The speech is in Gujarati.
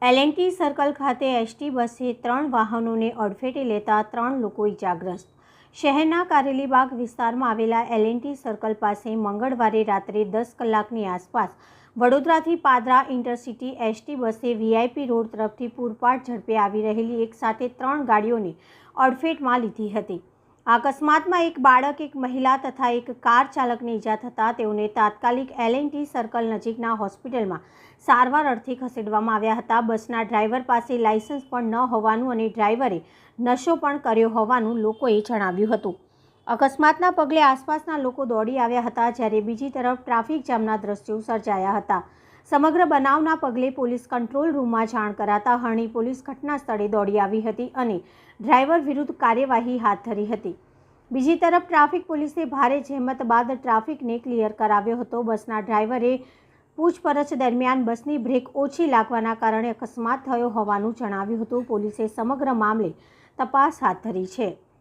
એલ&ટી સર્કલ ખાતે એસટી બસે 3 વાહનોને અડફેટે લેતા 3 લોકો ઇજાગ્રસ્ત। શહેરના કારેલીબાગ વિસ્તારમાં આવેલા એલ&ટી સર્કલ પાસે મંગળવારે રાત્રે 10 કલાકની આસપાસ વડોદરાથી પાદરા ઇન્ટરસિટી એસટી બસે વીઆઈપી રોડ તરફથી પૂરપાટ ઝડપે આવી રહેલી એક સાથે 3 ગાડીઓને અડફેટમાં લીધી હતી। આ અકસ્માતમાં એક બાળક, એક મહિલા તથા એક કાર ચાલકને ઇજા થતાં તેઓને તાત્કાલિક એલ&ટી સર્કલ નજીકના હોસ્પિટલમાં સારવાર અર્થે ખસેડવામાં આવ્યા હતા। બસના ડ્રાઈવર પાસે લાયસન્સ પણ ન હોવાનું અને ડ્રાઈવરે નશો પણ કર્યો હોવાનું લોકોએ જણાવ્યું હતું। અકસ્માતના પગલે આસપાસના લોકો દોડી આવ્યા હતા, જ્યારે બીજી તરફ ટ્રાફિક જામના દ્રશ્યો સર્જાયા હતા। સમગ્ર બનાવના પગલે પોલીસ કંટ્રોલ રૂમમાં જાણ કરાતા હરણી પોલીસ ઘટના સ્થળે દોડી આવી હતી અને ડ્રાઈવર વિરુદ્ધ કાર્યવાહી હાથ ધરી હતી। બીજી તરફ ટ્રાફિક પોલીસે ભારે જહેમત બાદ ટ્રાફિકને ક્લિયર કરાવ્યો હતો। બસના ડ્રાઈવરે પૂછપરછ દરમિયાન બસની બ્રેક ઓછી લાગવાના કારણે અકસ્માત થયો હોવાનું જણાવ્યું હતું। પોલીસે સમગ્ર મામલે તપાસ હાથ ધરી છે।